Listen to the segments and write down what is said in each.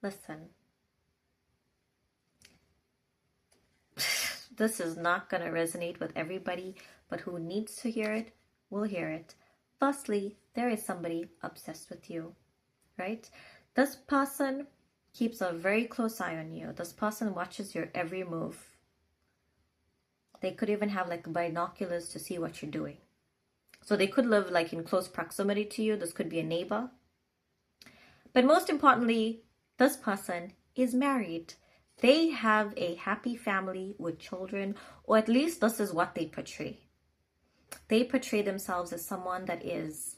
Listen. This is not going to resonate with everybody, but who needs to hear it will hear it. Firstly, there is somebody obsessed with you, right? This person keeps a very close eye on you. This person watches your every move. They could even have like binoculars to see what you're doing. So they could live like in close proximity to you. This could be a neighbor. But most importantly, this person is married. They have a happy family with children, or at least this is what they portray. They portray themselves as someone that is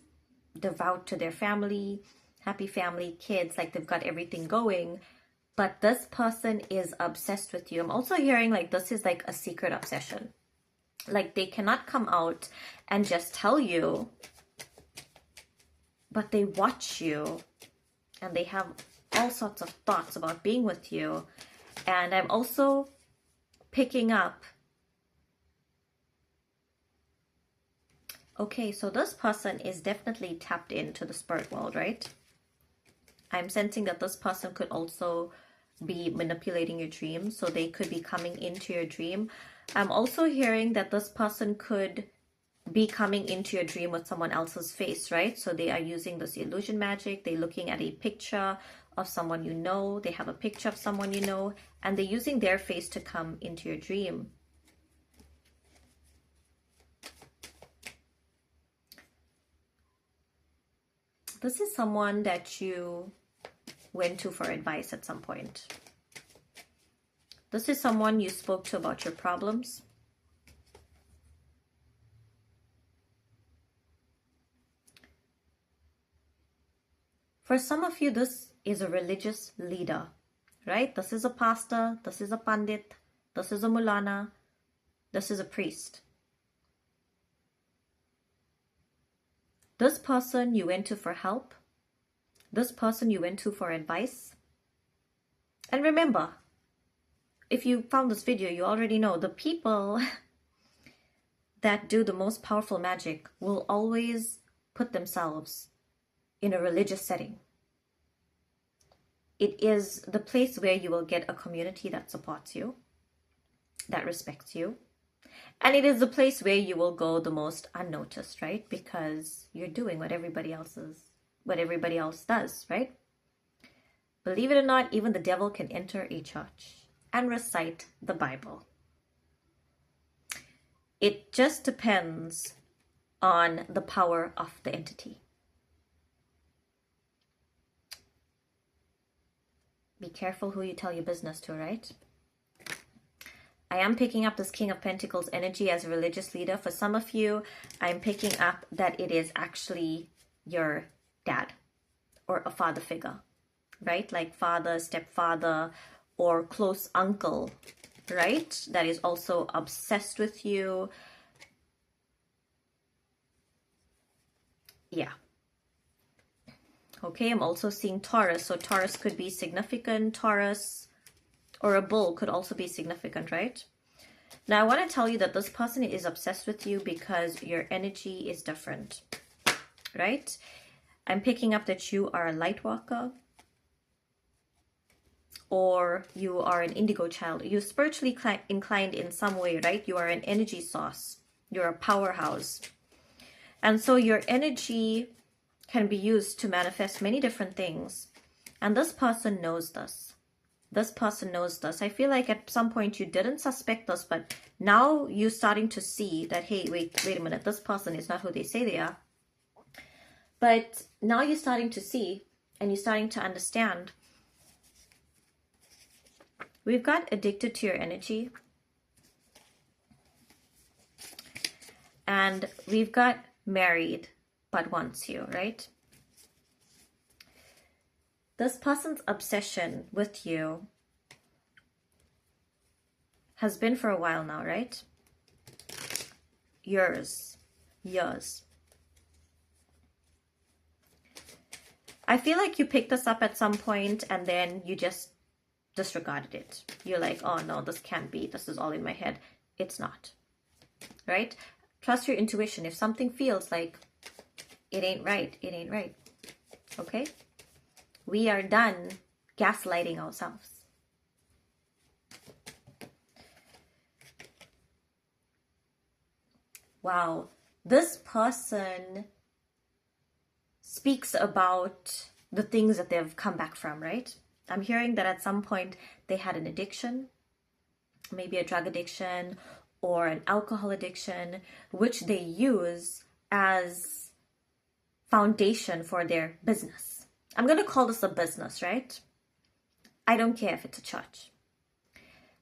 devout to their family, happy family, kids, like they've got everything going. But this person is obsessed with you. I'm also hearing like this is like a secret obsession. Like they cannot come out and just tell you, but they watch you and they have all sorts of thoughts about being with you. And I'm also picking up, okay, so this person is definitely tapped into the spirit world, right? I'm sensing that this person could also be manipulating your dreams, so they could be coming into your dream. I'm also hearing that this person could be coming into your dream with someone else's face, right? So they are using this illusion magic. They're looking at a picture of someone you know. They have a picture of someone you know, and they're using their face to come into your dream. This is someone that you went to for advice at some point. This is someone you spoke to about your problems. For some of you, this is a religious leader, right? This is a pastor, this is a pandit, this is a mulana, this is a priest. This person you went to for help, this person you went to for advice. And remember, if you found this video, you already know the people that do the most powerful magic will always put themselves in a religious setting. It is the place where you will get a community that supports you, that respects you. And it is the place where you will go the most unnoticed, right? Because you're doing what everybody else does, right? Believe it or not, even the devil can enter a church and recite the Bible. It just depends on the power of the entity. Be careful who you tell your business to, right? I am picking up this King of Pentacles energy as a religious leader. For some of you, I'm picking up that it is actually your dad or a father figure, right? Like father, stepfather, or close uncle, right? That is also obsessed with you. Yeah. Okay, I'm also seeing Taurus. So Taurus could be significant. Taurus or a bull could also be significant, right? Now, I want to tell you that this person is obsessed with you because your energy is different, right? I'm picking up that you are a light worker or you are an indigo child. You're spiritually inclined in some way, right? You are an energy source. You're a powerhouse. And so your energy can be used to manifest many different things. And this person knows this. This person knows this. I feel like at some point you didn't suspect this, but now you're starting to see that, hey, wait a minute, this person is not who they say they are. But now you're starting to see and you're starting to understand. We've got addicted to your energy. And we've got married but wants you, right? This person's obsession with you has been for a while now, right? Years. I feel like you picked this up at some point and then you just disregarded it. You're like, oh no, this can't be. This is all in my head. It's not, right? Trust your intuition. If something feels like it ain't right, it ain't right. Okay? We are done gaslighting ourselves. Wow, this person speaks about the things that they've come back from, right? I'm hearing that at some point they had an addiction, maybe a drug addiction or an alcohol addiction, which they use as foundation for their business. I'm going to call this a business, right? I don't care if it's a church.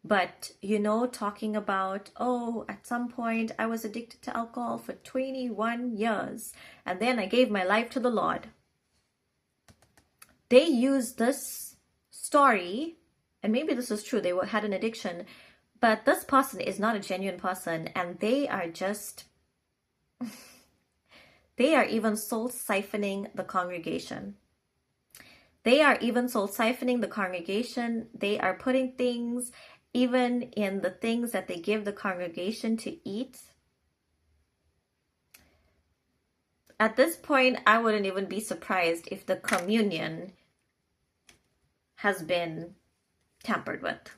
But, you know, talking about, oh, at some point I was addicted to alcohol for 21 years and then I gave my life to the Lord. They use this story, and maybe this is true, they had an addiction, but this person is not a genuine person, and they are just, they are even soul siphoning the congregation. They are even soul siphoning the congregation. They are putting things even in the things that they give the congregation to eat. At this point, I wouldn't even be surprised if the communion has been tampered with.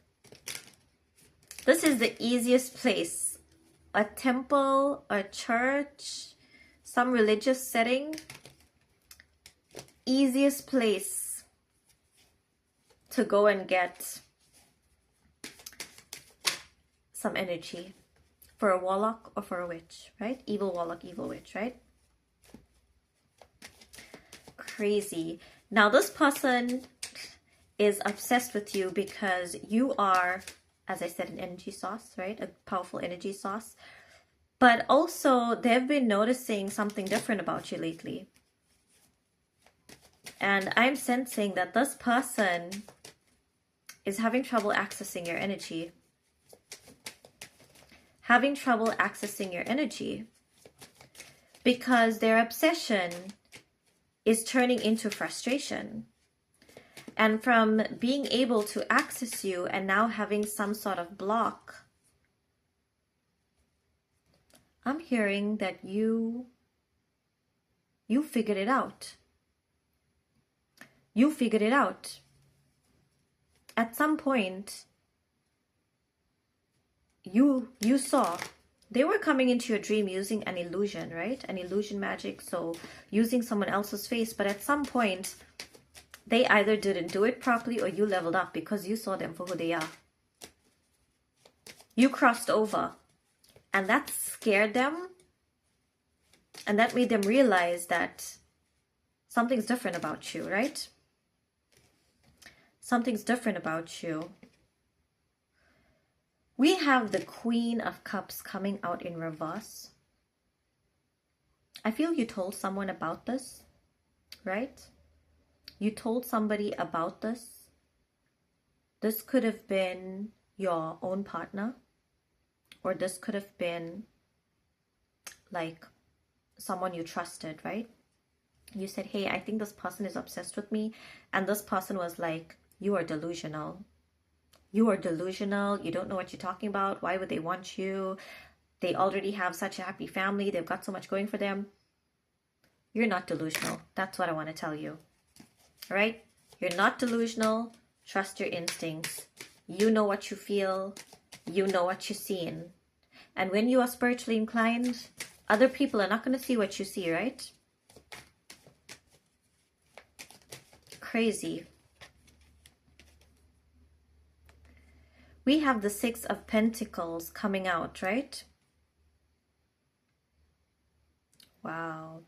This is the easiest place. A temple, a church, some religious setting. Easiest place to go and get some energy for a warlock or for a witch, right? Evil warlock, evil witch, right? Crazy. Now this person is obsessed with you because you are, as I said, an energy source, right? A powerful energy source. But also they've been noticing something different about you lately. And I'm sensing that this person is having trouble accessing your energy. Having trouble accessing your energy because their obsession is turning into frustration. And from being able to access you and now having some sort of block, I'm hearing that you figured it out. You figured it out. At some point, you saw they were coming into your dream using an illusion, right? An illusion magic, so using someone else's face. But at some point, they either didn't do it properly or you leveled up because you saw them for who they are. You crossed over. And that scared them. And that made them realize that something's different about you, right? Something's different about you. We have the Queen of Cups coming out in reverse. I feel you told someone about this, right? You told somebody about this. This could have been your own partner, or this could have been like someone you trusted, right? You said, hey, I think this person is obsessed with me. And this person was like, you are delusional. You are delusional. You don't know what you're talking about. Why would they want you? They already have such a happy family. They've got so much going for them. You're not delusional. That's what I want to tell you. All right? You're not delusional. Trust your instincts. You know what you feel. You know what you're seeing. And when you are spiritually inclined, other people are not going to see what you see, right? Crazy. We have the Six of Pentacles coming out, right? Wow.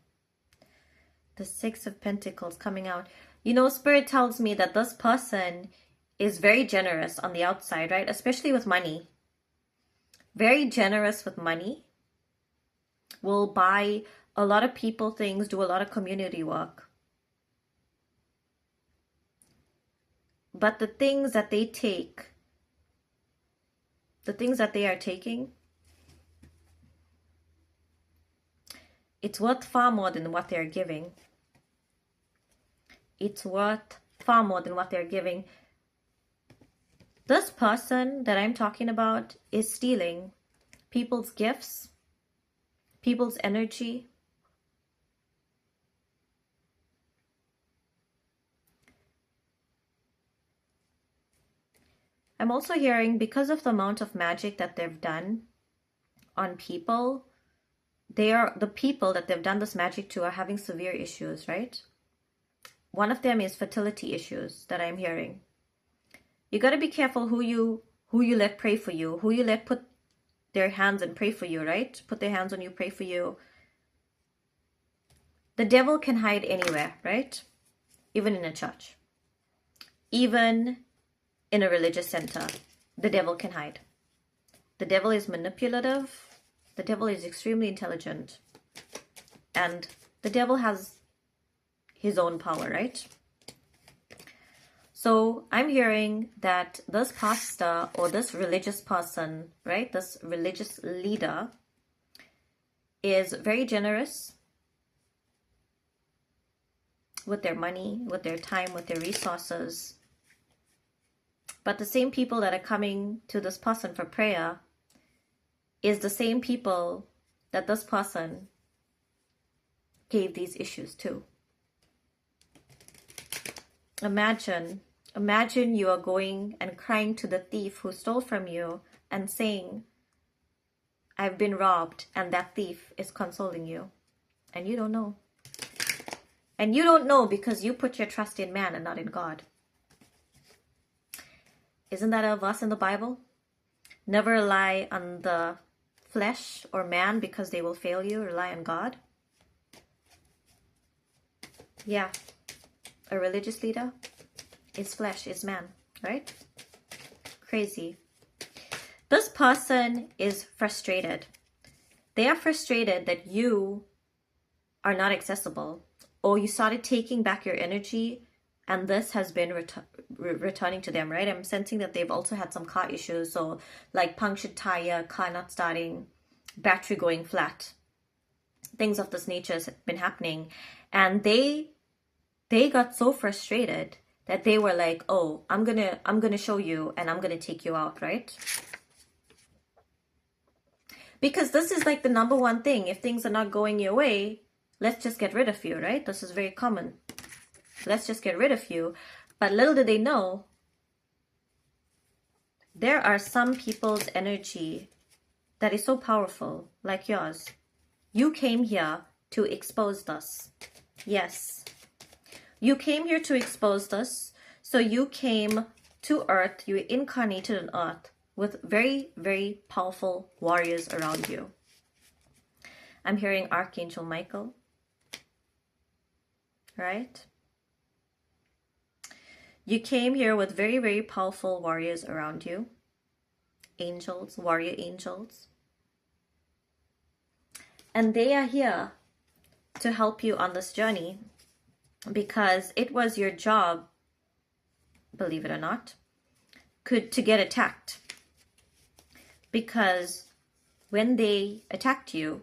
The Six of Pentacles coming out. You know, Spirit tells me that this person is very generous on the outside, right? Especially with money. Very generous with money. Will buy a lot of people things, do a lot of community work. But the things that they take, the things that they are taking, it's worth far more than what they're giving. It's worth far more than what they're giving. This person that I'm talking about is stealing people's gifts, people's energy. I'm also hearing, because of the amount of magic that they've done on people, the people that they've done this magic to are having severe issues, right? One of them is fertility issues that I'm hearing. You got to be careful who you let pray for you, who you let put their hands and pray for you, right? Put their hands on you, pray for you. The devil can hide anywhere, right? Even in a church. Even in a religious center, the devil can hide. The devil is manipulative. The devil is extremely intelligent. And the devil has his own power, right? So I'm hearing that this pastor or this religious person, right, this religious leader is very generous with their money, with their time, with their resources. But the same people that are coming to this person for prayer is the same people that this person gave these issues to. Imagine you are going and crying to the thief who stole from you and saying, I've been robbed, and that thief is consoling you. And you don't know. And you don't know because you put your trust in man and not in God. Isn't that a verse in the Bible? Never rely on the flesh or man because they will fail you. Rely on God. Yeah. A religious leader is flesh, is man, right? Crazy. This person is frustrated. They are frustrated that you are not accessible, or you started taking back your energy, and this has been returning to them, right? I'm sensing that they've also had some car issues, so like punctured tire, car not starting, battery going flat. Things of this nature has been happening, and they got so frustrated that they were like, oh, I'm gonna show you, and I'm gonna take you out, right? Because this is like the number one thing. If things are not going your way, let's just get rid of you, right? This is very common. Let's just get rid of you. But little do they know, there are some people's energy that is so powerful, like yours. You came here to expose this. Yes. You came here to expose this. So you came to earth, you incarnated on earth with very, very powerful warriors around you. I'm hearing Archangel Michael, right? You came here with very, very powerful warriors around you. Angels, warrior angels. And they are here to help you on this journey because it was your job, believe it or not, to get attacked. Because when they attacked you,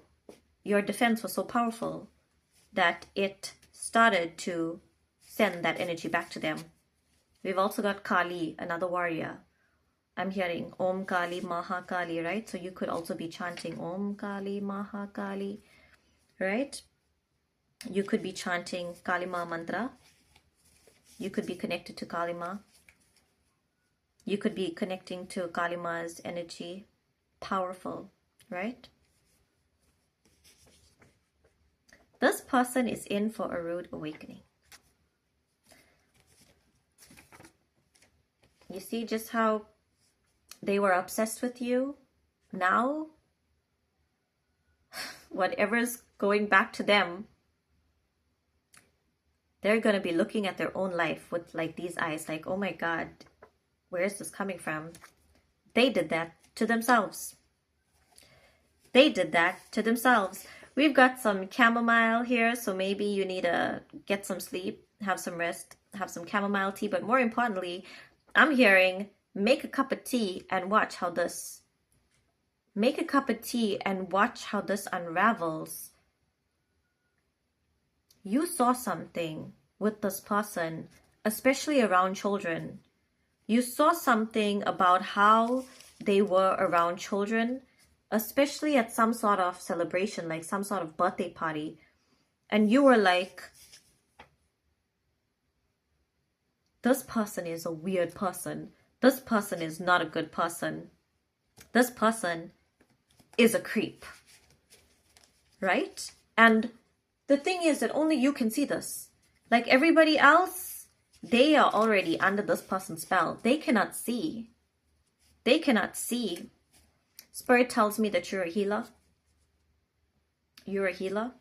your defense was so powerful that it started to send that energy back to them. We've also got Kali, another warrior. I'm hearing Om Kali Maha Kali, right? So you could also be chanting Om Kali Maha Kali, right? You could be chanting Kali Ma mantra. You could be connected to Kali Ma. You could be connecting to Kali Ma's energy. Powerful, right? This person is in for a rude awakening. You see just how they were obsessed with you? Now, whatever's going back to them, they're going to be looking at their own life with like these eyes, like, oh my God, where is this coming from? They did that to themselves. They did that to themselves. We've got some chamomile here, so maybe you need to get some sleep, have some rest, have some chamomile tea, but more importantly, I'm hearing make a cup of tea and watch how this, make a cup of tea and watch how this unravels. You saw something with this person, especially around children. You saw something about how they were around children, especially at some sort of celebration, like some sort of birthday party. And you were like, this person is a weird person. This person is not a good person. This person is a creep, right? And the thing is that only you can see this. Like everybody else, they are already under this person's spell. They cannot see. They cannot see. Spirit tells me that you're a healer. You're a healer.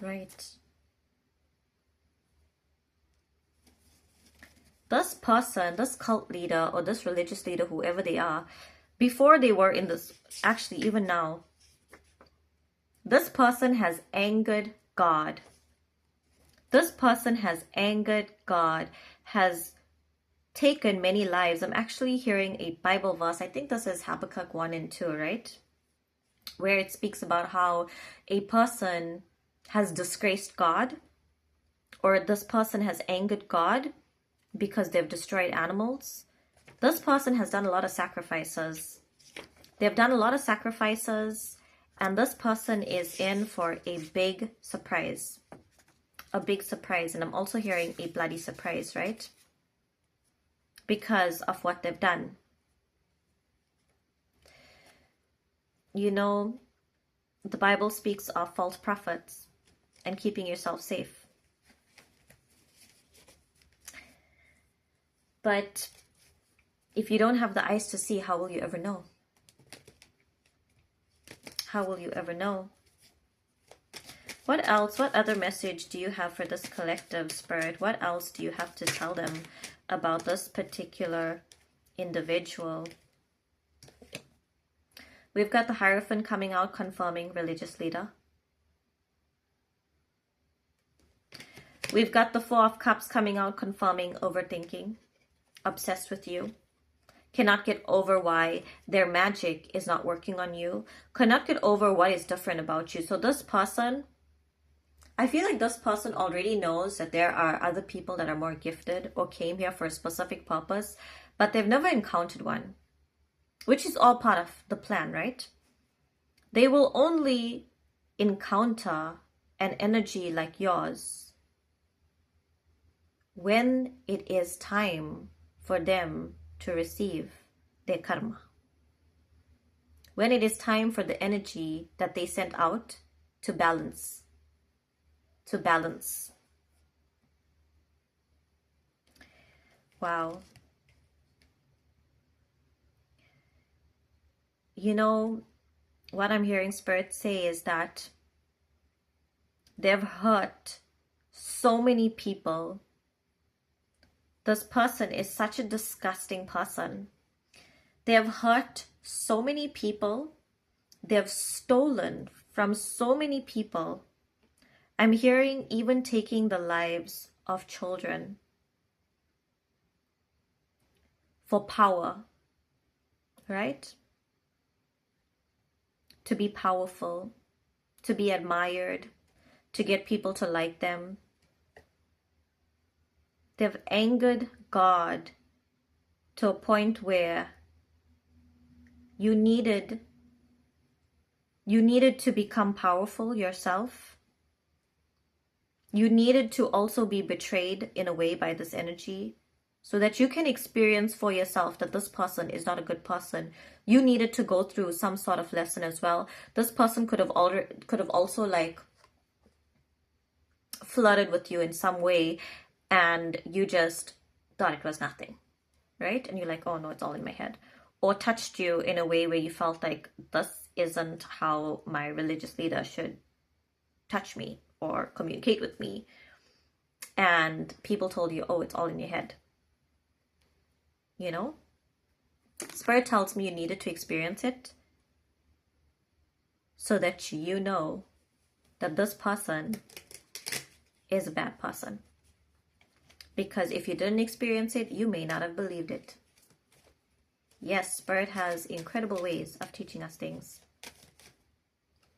Right. This person, this cult leader or this religious leader, whoever they are, before they were in this, actually even now, this person has angered God. This person has angered God, has taken many lives. I'm actually hearing a Bible verse. I think this is Habakkuk 1 and 2, right? Where it speaks about how a person has disgraced God, or this person has angered God because they've destroyed animals. This person has done a lot of sacrifices. They've done a lot of sacrifices, and this person is in for a big surprise. A big surprise. And I'm also hearing a bloody surprise, right? Because of what they've done. You know, the Bible speaks of false prophets and keeping yourself safe. But if you don't have the eyes to see, how will you ever know? How will you ever know? What else? What other message do you have for this collective, Spirit? What else do you have to tell them about this particular individual? We've got the Hierophant coming out, confirming religious leader. We've got the Four of Cups coming out, confirming overthinking, obsessed with you. Cannot get over why their magic is not working on you. Cannot get over what is different about you. So this person, I feel like this person already knows that there are other people that are more gifted or came here for a specific purpose, but they've never encountered one, which is all part of the plan, right? They will only encounter an energy like yours when it is time for them to receive their karma. When it is time for the energy that they sent out to balance. To balance. Wow. You know, what I'm hearing Spirit say is that they've hurt so many people. This person is such a disgusting person. They have hurt so many people. They have stolen from so many people. I'm hearing even taking the lives of children for power, right? To be powerful, to be admired, to get people to like them. They've angered God to a point where you needed to become powerful yourself. You needed to also be betrayed in a way by this energy so that you can experience for yourself that this person is not a good person. You needed to go through some sort of lesson as well. This person could have also like flirted with you in some way, and you just thought it was nothing, right? And you're like, oh no, it's all in my head. Or touched you in a way where you felt like, this isn't how my religious leader should touch me or communicate with me. And people told you, oh, it's all in your head. You know? Spirit tells me you needed to experience it so that you know that this person is a bad person. Because if you didn't experience it, you may not have believed it. Yes, Spirit has incredible ways of teaching us things.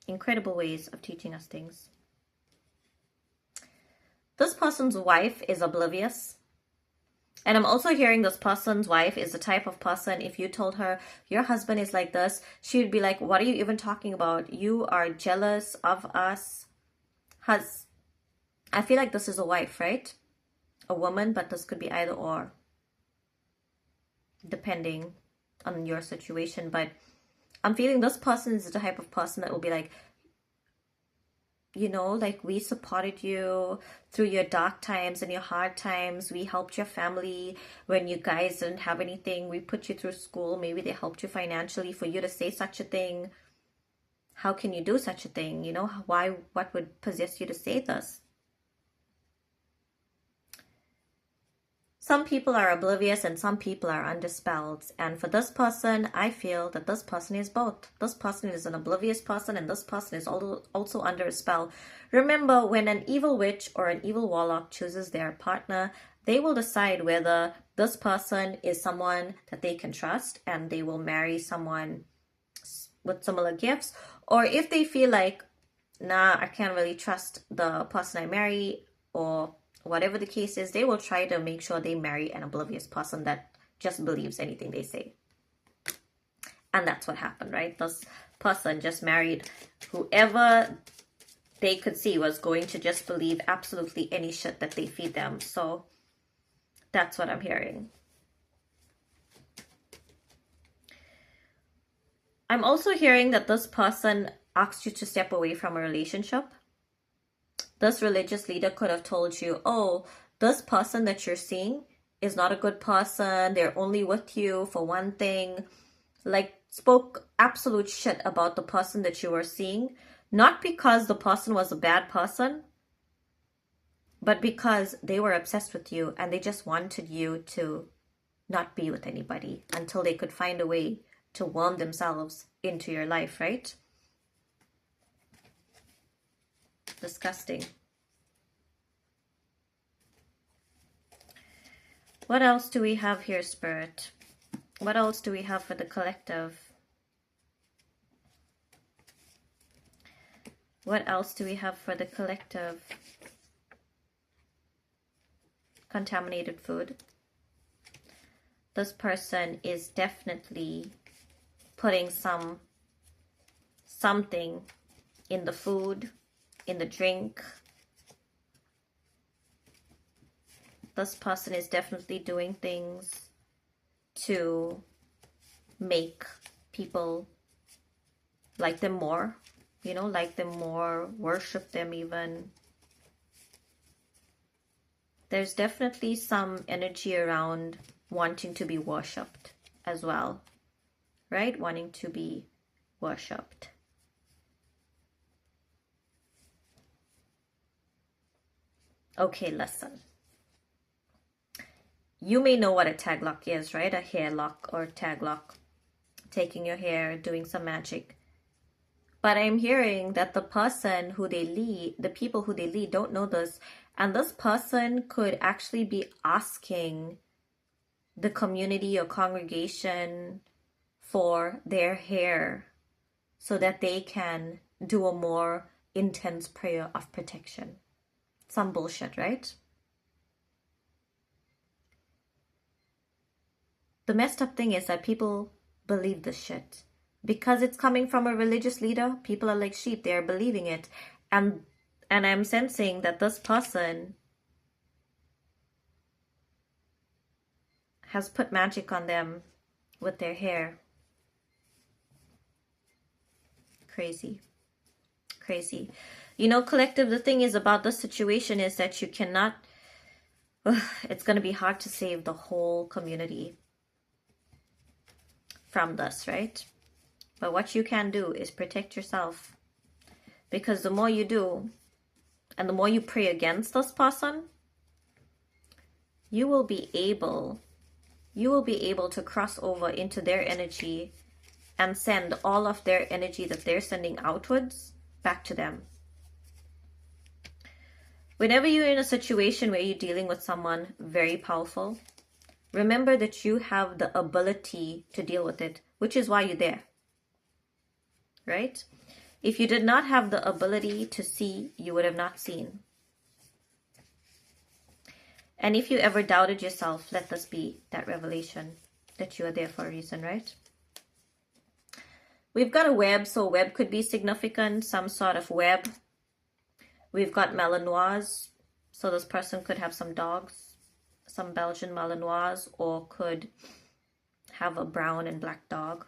Incredible ways of teaching us things. This person's wife is oblivious. And I'm also hearing this person's wife is the type of person, if you told her your husband is like this, she would be like, what are you even talking about? You are jealous of us. I feel like this is a wife, right? A woman, but this could be either or. depending on your situation. But I'm feeling this person is the type of person that will be like, you know, like, we supported you through your dark times and your hard times. We helped your family when you guys didn't have anything. We put you through school. Maybe they helped you financially. For you to say such a thing, how can you do such a thing? You know, why? What would possess you to say this? Some people are oblivious and some people are under spells. And for this person, I feel that this person is both. This person is an oblivious person and this person is also under a spell. Remember, when an evil witch or an evil warlock chooses their partner, they will decide whether this person is someone that they can trust and they will marry someone with similar gifts. Or if they feel like, nah, I can't really trust the person I marry, or whatever the case is, they will try to make sure they marry an oblivious person that just believes anything they say. And that's what happened, right? This person just married whoever they could see was going to just believe absolutely any shit that they feed them. So that's what I'm hearing. I'm also hearing that this person asked you to step away from a relationship. This religious leader could have told you, oh, this person that you're seeing is not a good person. They're only with you for one thing. Like, spoke absolute shit about the person that you were seeing. Not because the person was a bad person, but because they were obsessed with you and they just wanted you to not be with anybody until they could find a way to worm themselves into your life, right? Disgusting. What else do we have here, Spirit? What else do we have for the collective? What else do we have for the collective? Contaminated food. This person is definitely putting something in the food, in the drink. This person is definitely doing things to make people like them more, you know, like them more, worship them even. There's definitely some energy around wanting to be worshipped as well, right? Wanting to be worshipped. Okay, listen. You may know what a tag lock is, right? A hair lock or tag lock. Taking your hair, doing some magic. But I'm hearing that the person who they lead, the people who they lead don't know this. And this person could actually be asking the community or congregation for their hair so that they can do a more intense prayer of protection. Some bullshit, right? The messed up thing is that people believe this shit. Because it's coming from a religious leader, people are like sheep. They're believing it. And I'm sensing that this person has put magic on them with their hair. Crazy. Crazy. You know, collective, the thing is about this situation is that you cannot... it's going to be hard to save the whole community from this, right? But what you can do is protect yourself. Because the more you do, and the more you pray against this person, you will be able to cross over into their energy and send all of their energy that they're sending outwards back to them. Whenever you're in a situation where you're dealing with someone very powerful, remember that you have the ability to deal with it, which is why you're there. Right? If you did not have the ability to see, you would have not seen. And if you ever doubted yourself, let this be that revelation that you are there for a reason, right? We've got a web, so web could be significant, some sort of web. We've got Malinois, so this person could have some dogs, some Belgian Malinois, or could have a brown and black dog.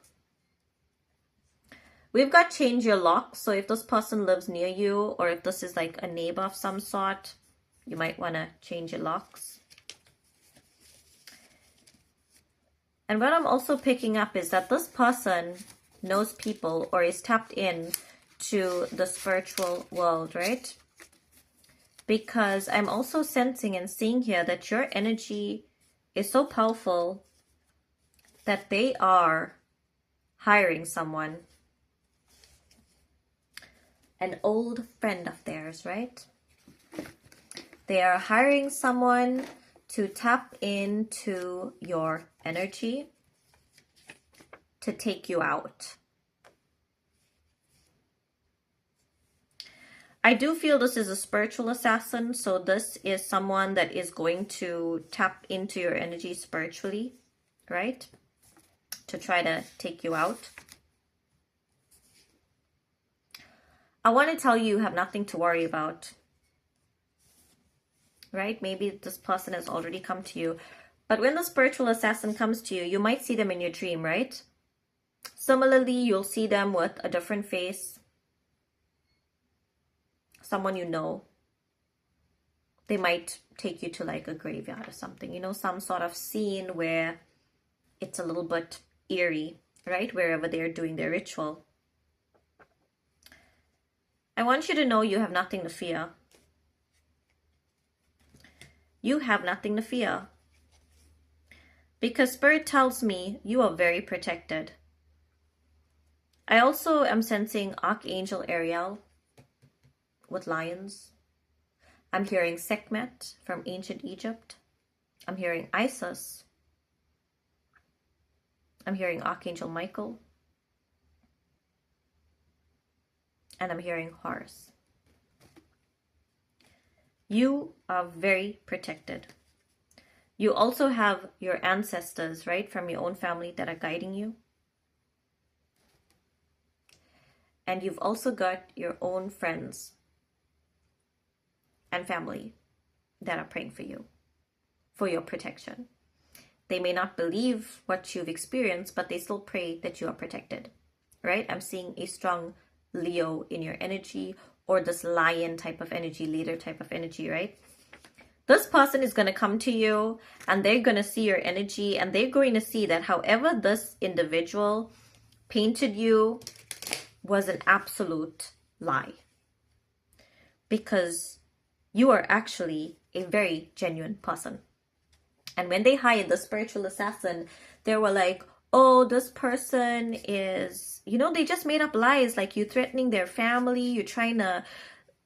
We've got change your lock. So if this person lives near you, or if this is like a neighbor of some sort, you might want to change your locks. And what I'm also picking up is that this person knows people or is tapped in to the spiritual world, right? Because I'm also sensing and seeing here that your energy is so powerful that they are hiring someone, an old friend of theirs, right? They are hiring someone to tap into your energy to take you out. I do feel this is a spiritual assassin, so this is someone that is going to tap into your energy spiritually, right? To try to take you out. I want to tell you have nothing to worry about, right? Maybe this person has already come to you, but when the spiritual assassin comes to you, you might see them in your dream, right? Similarly, you'll see them with a different face, someone you know. They might take you to like a graveyard or something, you know, some sort of scene where it's a little bit eerie, right? Wherever they're doing their ritual. I want you to know you have nothing to fear. You have nothing to fear. Because Spirit tells me you are very protected. I also am sensing Archangel Ariel with lions. I'm hearing Sekhmet from ancient Egypt. I'm hearing Isis. I'm hearing Archangel Michael. And I'm hearing Horus. You are very protected. You also have your ancestors, right, from your own family that are guiding you. And you've also got your own friends and family that are praying for you, for your protection. They may not believe what you've experienced, but they still pray that you are protected, right? I'm seeing a strong Leo in your energy, or this lion type of energy, leader type of energy, right? This person is going to come to you and they're going to see your energy, and they're going to see that however this individual painted you was an absolute lie. Because you are actually a very genuine person. And when they hired the spiritual assassin, they were like, oh, this person is, you know, they just made up lies, like you threatening their family, you're trying to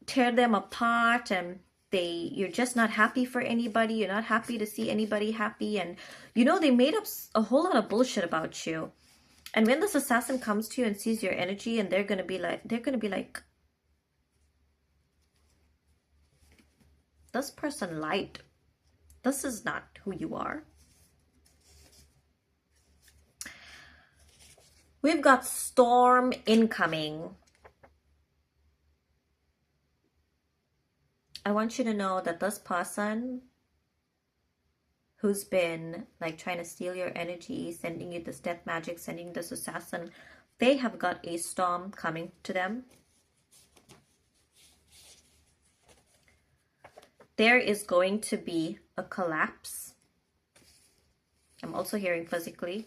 tear them apart, and you're just not happy for anybody, you're not happy to see anybody happy, and you know, they made up a whole lot of bullshit about you. And when this assassin comes to you and sees your energy, and they're gonna be like, this person lied. This is not who you are. We've got storm incoming. I want you to know that this person who's been like trying to steal your energy, sending you this death magic, sending you this assassin, they have got a storm coming to them. There is going to be a collapse. I'm also hearing physically.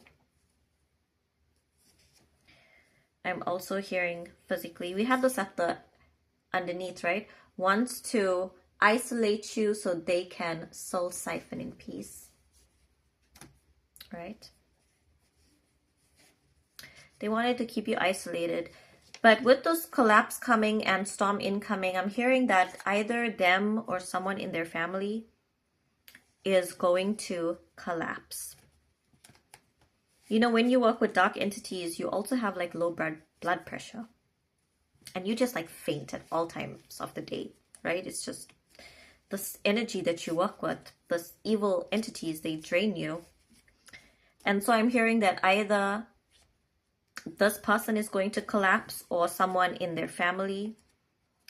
I'm also hearing physically. We have this at the underneath, right? Wants to isolate you so they can soul siphon in peace. Right? They wanted to keep you isolated. But with this collapse coming and storm incoming, I'm hearing that either them or someone in their family is going to collapse. You know, when you work with dark entities, you also have like low blood pressure. And you just like faint at all times of the day, right? It's just this energy that you work with, this evil entities, they drain you. And so I'm hearing that either this person is going to collapse or someone in their family,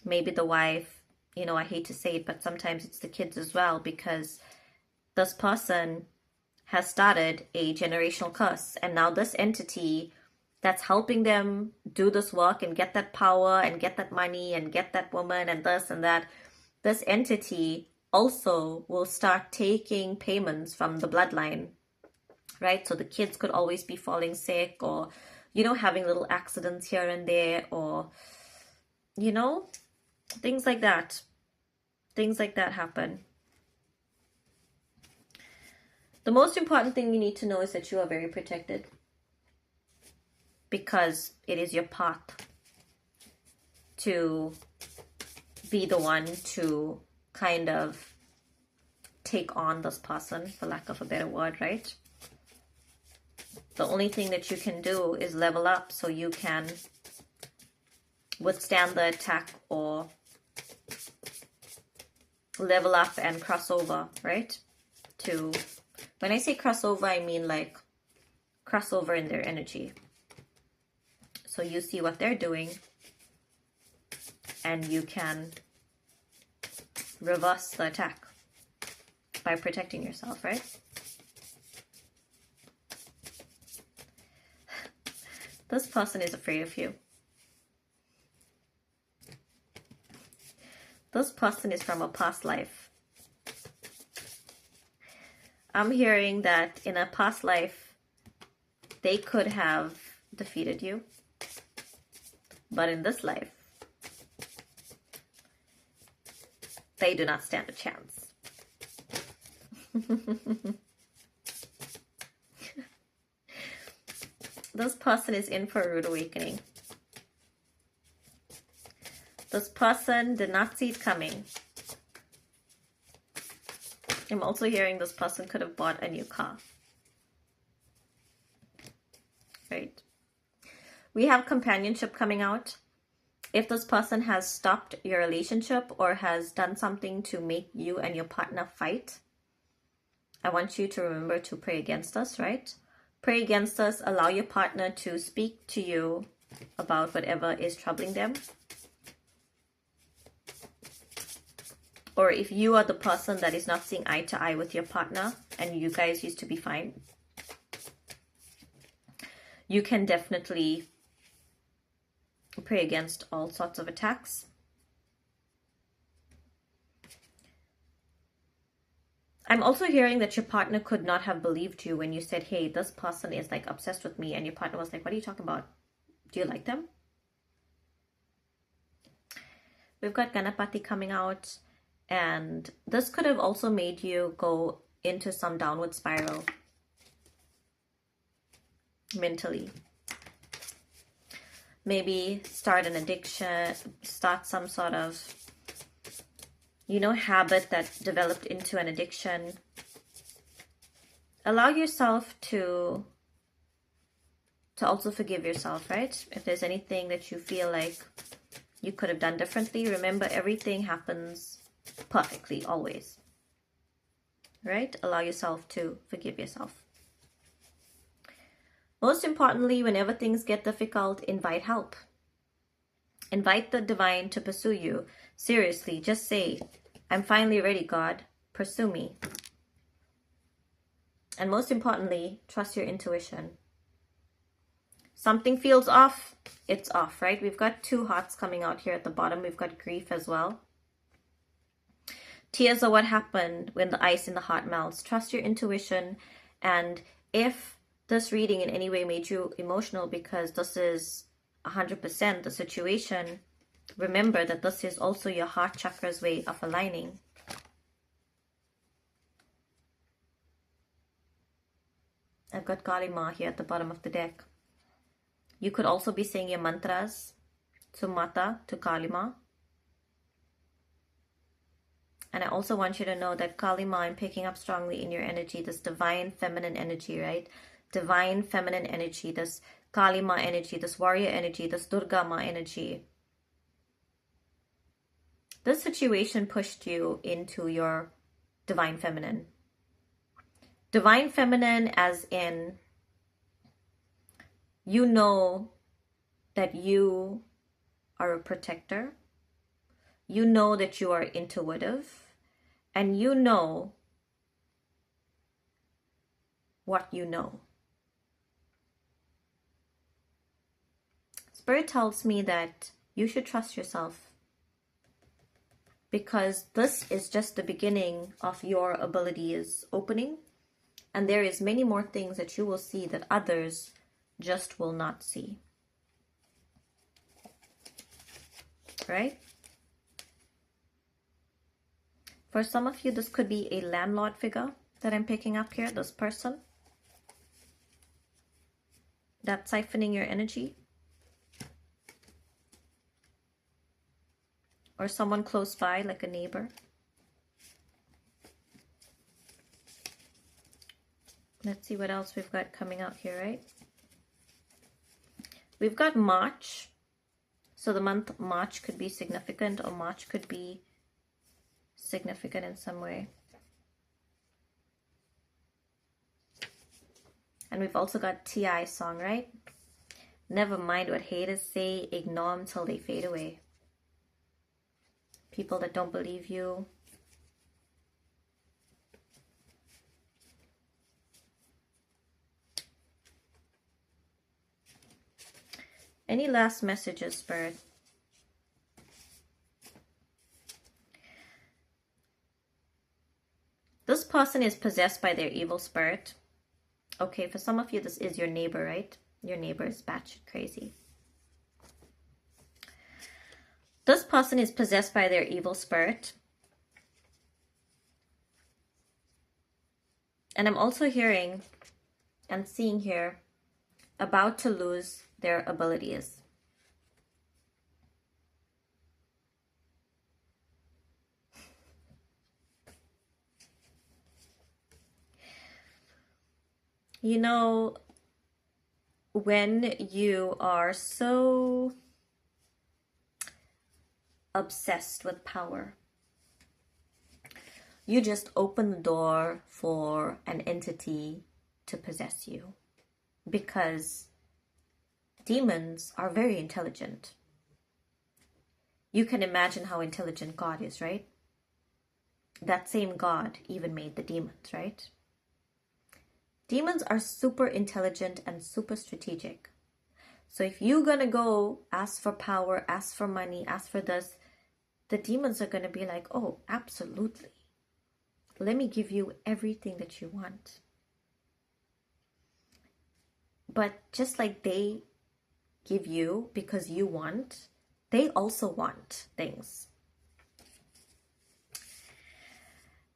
maybe the wife, you know, I hate to say it, but sometimes it's the kids as well, because this person has started a generational curse. And now this entity that's helping them do this work and get that power and get that money and get that woman and this and that, this entity also will start taking payments from the bloodline, right? So the kids could always be falling sick, or, you know, having little accidents here and there, or, you know, things like that. Things like that happen. The most important thing you need to know is that you are very protected, because it is your path to be the one to kind of take on this person, for lack of a better word, right? The only thing that you can do is level up so you can withstand the attack, or level up and cross over, right? When I say cross over, I mean like cross over in their energy. So you see what they're doing and you can reverse the attack by protecting yourself, right? This person is afraid of you. This person is from a past life. I'm hearing that in a past life, they could have defeated you. But in this life, they do not stand a chance. This person is in for a rude awakening. This person did not see it coming. I'm also hearing this person could have bought a new car. Right? We have companionship coming out. If this person has stopped your relationship or has done something to make you and your partner fight, I want you to remember to pray against us, right? Pray against us. Allow your partner to speak to you about whatever is troubling them. Or if you are the person that is not seeing eye to eye with your partner and you guys used to be fine, you can definitely pray against all sorts of attacks. I'm also hearing that your partner could not have believed you when you said, hey, this person is like obsessed with me, and your partner was like, what are you talking about? Do you like them? We've got Ganapati coming out, and this could have also made you go into some downward spiral mentally. Maybe start an addiction, start some sort of, you know, habit that developed into an addiction. Allow yourself to also forgive yourself, right? If there's anything that you feel like you could have done differently, remember everything happens perfectly, always. Right? Allow yourself to forgive yourself. Most importantly, whenever things get difficult, invite help. Invite the divine to pursue you. Seriously, just say, I'm finally ready, God. Pursue me. And most importantly, trust your intuition. Something feels off, it's off, right? We've got 2 hearts coming out here at the bottom. We've got grief as well. Tears are what happened when the ice in the heart melts. Trust your intuition. And if this reading in any way made you emotional, because this is 100% the situation, remember that this is also your heart chakra's way of aligning. I've got Kali Ma here at the bottom of the deck. You could also be saying your mantras to Mata, to Kali Ma. And I also want you to know that Kali Ma, I'm picking up strongly in your energy, this divine feminine energy, right? Divine feminine energy, this Kali Ma energy, this warrior energy, this Durga Ma energy. This situation pushed you into your divine feminine. Divine feminine as in, you know that you are a protector. You know that you are intuitive. And you know what you know. Spirit tells me that you should trust yourself, because this is just the beginning of your abilities opening, and there is many more things that you will see that others just will not see. Right? For some of you, this could be a landlord figure that I'm picking up here, this person that's siphoning your energy. Or someone close by, like a neighbor. Let's see what else we've got coming out here, right? We've got March. So the month March could be significant, or March could be significant in some way. And we've also got T.I. song, right? Never mind what haters say, ignore them till they fade away. People that don't believe you. Any last messages, Spirit? This person is possessed by their evil spirit. Okay, for some of you, this is your neighbor, right? Your neighbor is batshit crazy. This person is possessed by their evil spirit. And I'm also hearing and seeing here, about to lose their abilities. You know, when you are so obsessed with power, you just open the door for an entity to possess you, because demons are very intelligent. You can imagine how intelligent God is, right? That same God even made the demons, right? Demons are super intelligent and super strategic. So if you're going to go ask for power, ask for money, ask for this, the demons are going to be like, oh, absolutely. Let me give you everything that you want. But just like they give you because you want, they also want things.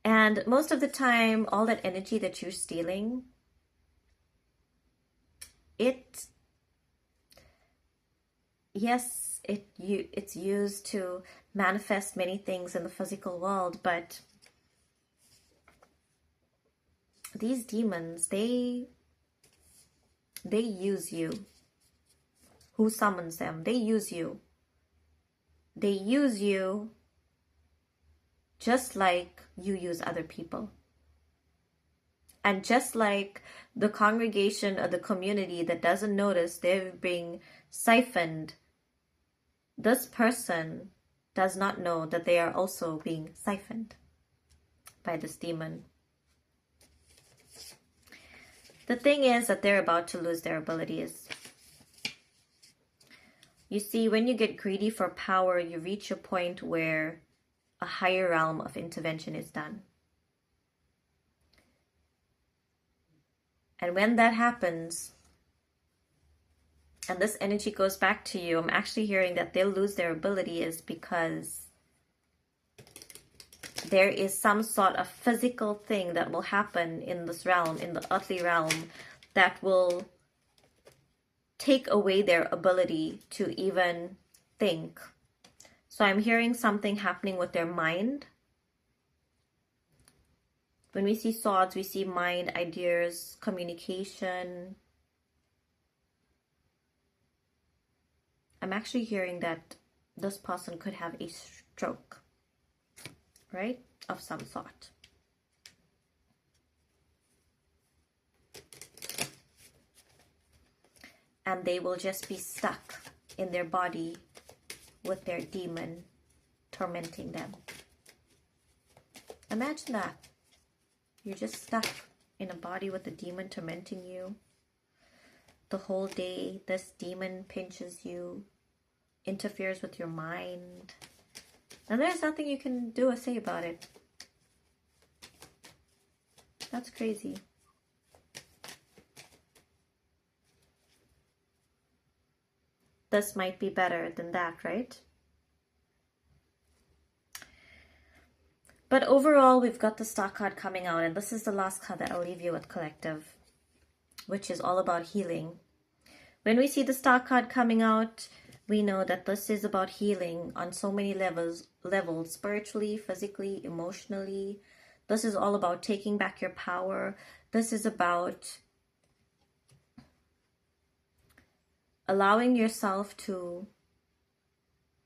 And most of the time, all that energy that you're stealing, it's used to manifest many things in the physical world, but these demons, they use you. Who summons them? They use you. They use you just like you use other people. And just like the congregation or the community that doesn't notice they're being siphoned, this person does not know that they are also being siphoned by this demon. The thing is that they're about to lose their abilities. You see, when you get greedy for power, you reach a point where a higher realm of intervention is done. And when that happens, and this energy goes back to you, I'm actually hearing that they'll lose their ability is because there is some sort of physical thing that will happen in this realm, in the earthly realm, that will take away their ability to even think. So I'm hearing something happening with their mind. When we see swords, we see mind, ideas, communication. I'm actually hearing that this person could have a stroke, right? Of some sort. And they will just be stuck in their body with their demon tormenting them. Imagine that. You're just stuck in a body with a demon tormenting you. The whole day, this demon pinches you, interferes with your mind, and there's nothing you can do or say about it. That's crazy. This might be better than that, right? But overall, we've got the Star card coming out, and this is the last card that I'll leave you with, collective, which is all about healing. When we see the Star card coming out, we know that this is about healing on so many levels, spiritually, physically, emotionally. This is all about taking back your power. This is about allowing yourself to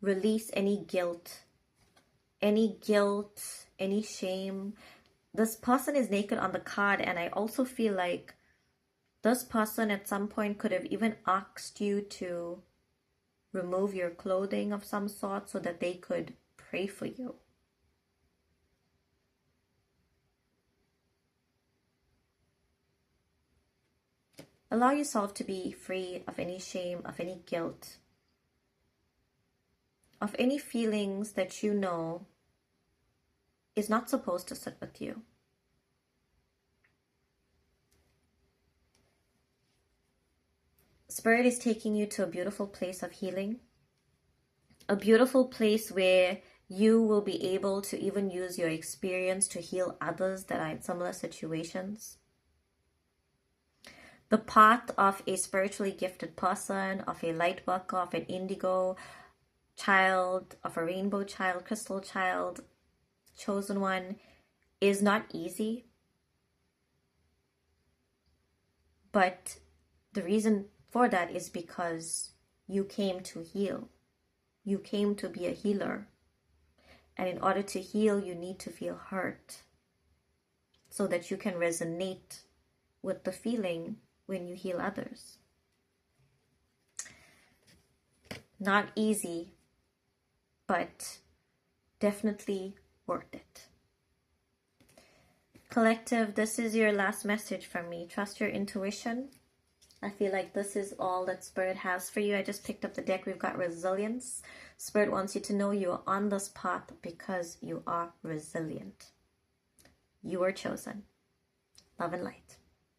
release any guilt, any shame. This person is naked on the card, and I also feel like this person at some point could have even asked you to remove your clothing of some sort so that they could pray for you. Allow yourself to be free of any shame, of any guilt, of any feelings that you know is not supposed to sit with you. Spirit is taking you to a beautiful place of healing, a beautiful place where you will be able to even use your experience to heal others that are in similar situations. The path of a spiritually gifted person, of a light worker, of an indigo child, of a rainbow child, crystal child, chosen one, is not easy. But the reason for that is because you came to heal. You came to be a healer. And in order to heal, you need to feel hurt so that you can resonate with the feeling when you heal others. Not easy, but definitely worth it. Collective, this is your last message from me. Trust your intuition. I feel like this is all that Spirit has for you. I just picked up the deck. We've got resilience. Spirit wants you to know you are on this path because you are resilient. You are chosen. Love and light.